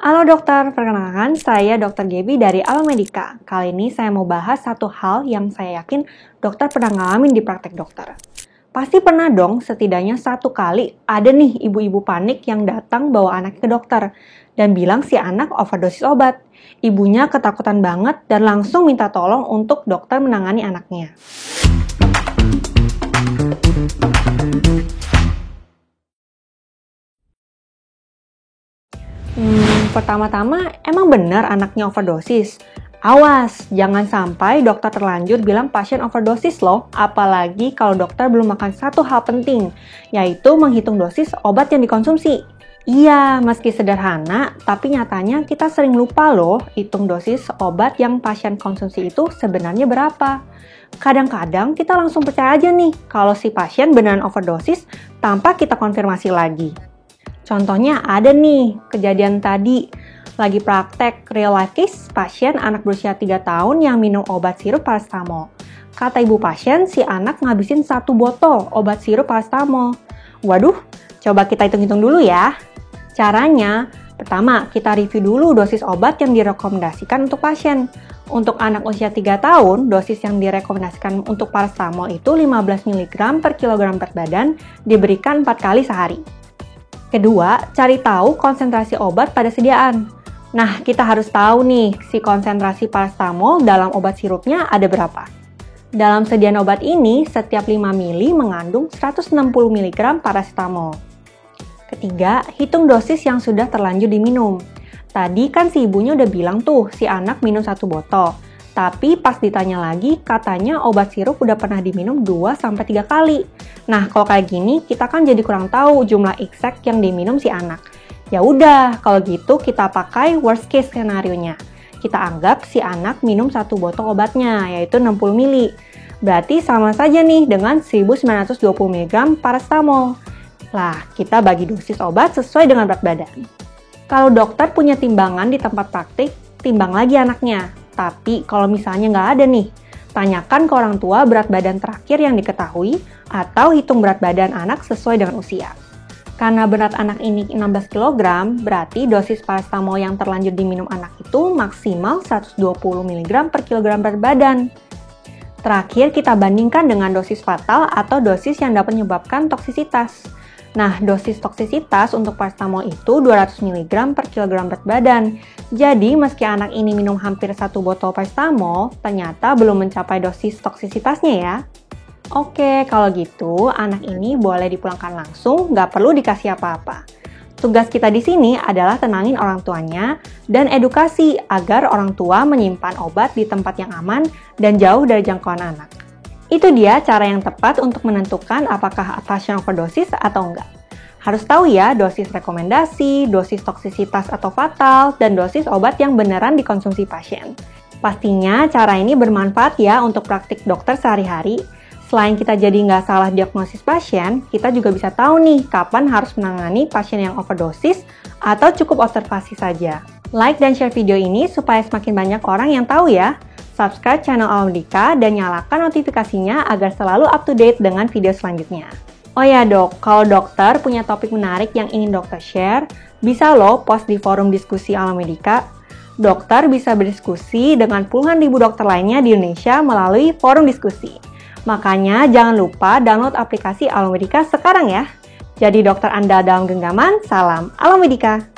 Halo dokter, perkenalkan saya Dr. Gaby dari Alamedica. Kali ini saya mau bahas satu hal yang saya yakin dokter pernah ngalamin di praktek dokter. Pasti pernah dong, setidaknya satu kali ada nih ibu-ibu panik yang datang bawa anak ke dokter dan bilang si anak overdosis obat. Ibunya ketakutan banget dan langsung minta tolong untuk dokter menangani anaknya. Pertama-tama, emang benar anaknya overdosis? Awas, jangan sampai dokter terlanjur bilang pasien overdosis loh, apalagi kalau dokter belum makan satu hal penting, yaitu menghitung dosis obat yang dikonsumsi. Iya, meski sederhana, tapi nyatanya kita sering lupa loh hitung dosis obat yang pasien konsumsi itu sebenarnya berapa. Kadang-kadang kita langsung percaya aja nih kalau si pasien beneran overdosis tanpa kita konfirmasi lagi. Contohnya ada nih, kejadian tadi, lagi praktek real life case pasien anak berusia 3 tahun yang minum obat sirup paracetamol. Kata ibu pasien, si anak ngabisin 1 botol obat sirup paracetamol. Waduh, coba kita hitung-hitung dulu ya. Caranya, pertama kita review dulu dosis obat yang direkomendasikan untuk pasien. Untuk anak usia 3 tahun, dosis yang direkomendasikan untuk paracetamol itu 15 mg per kilogram berat badan diberikan 4 kali sehari. Kedua, cari tahu konsentrasi obat pada sediaan. Nah, kita harus tahu nih, si konsentrasi paracetamol dalam obat sirupnya ada berapa. Dalam sediaan obat ini, setiap 5 ml mengandung 160 mg paracetamol. Ketiga, hitung dosis yang sudah terlanjur diminum. Tadi kan si ibunya udah bilang tuh, si anak minum 1 botol. Tapi pas ditanya lagi, katanya obat sirup udah pernah diminum 2-3 kali. Nah, kalau kayak gini, kita kan jadi kurang tahu jumlah exact yang diminum si anak. Ya udah, kalau gitu kita pakai worst case skenario-nya. Kita anggap si anak minum 1 botol obatnya, yaitu 60 ml. Berarti sama saja nih dengan 1920 mg paracetamol. Lah, kita bagi dosis obat sesuai dengan berat badan. Kalau dokter punya timbangan di tempat praktik, timbang lagi anaknya. Tapi kalau misalnya nggak ada nih, tanyakan ke orang tua berat badan terakhir yang diketahui atau hitung berat badan anak sesuai dengan usia. Karena berat anak ini 16 kg, berarti dosis paracetamol yang terlanjur diminum anak itu maksimal 120 mg per kilogram berat badan. Terakhir kita bandingkan dengan dosis fatal atau dosis yang dapat menyebabkan toksisitas. Nah, dosis toksisitas untuk paracetamol itu 200 mg per kilogram berat badan. Jadi, meski anak ini minum hampir 1 botol paracetamol, ternyata belum mencapai dosis toksisitasnya ya. Oke, kalau gitu, anak ini boleh dipulangkan langsung, nggak perlu dikasih apa-apa. Tugas kita di sini adalah tenangin orang tuanya dan edukasi agar orang tua menyimpan obat di tempat yang aman dan jauh dari jangkauan anak. Itu dia cara yang tepat untuk menentukan apakah pasien overdosis atau enggak. Harus tahu ya dosis rekomendasi, dosis toksisitas atau fatal, dan dosis obat yang beneran dikonsumsi pasien. Pastinya cara ini bermanfaat ya untuk praktik dokter sehari-hari. Selain kita jadi nggak salah diagnosis pasien, kita juga bisa tahu nih kapan harus menangani pasien yang overdosis atau cukup observasi saja. Like dan share video ini supaya semakin banyak orang yang tahu ya. Subscribe channel Alamedica dan nyalakan notifikasinya agar selalu up to date dengan video selanjutnya. Oh ya dok, kalau dokter punya topik menarik yang ingin dokter share, bisa loh post di forum diskusi Alamedica. Dokter bisa berdiskusi dengan puluhan ribu dokter lainnya di Indonesia melalui forum diskusi. Makanya jangan lupa download aplikasi Alamedica sekarang ya. Jadi dokter andal dalam genggaman, salam Alamedica.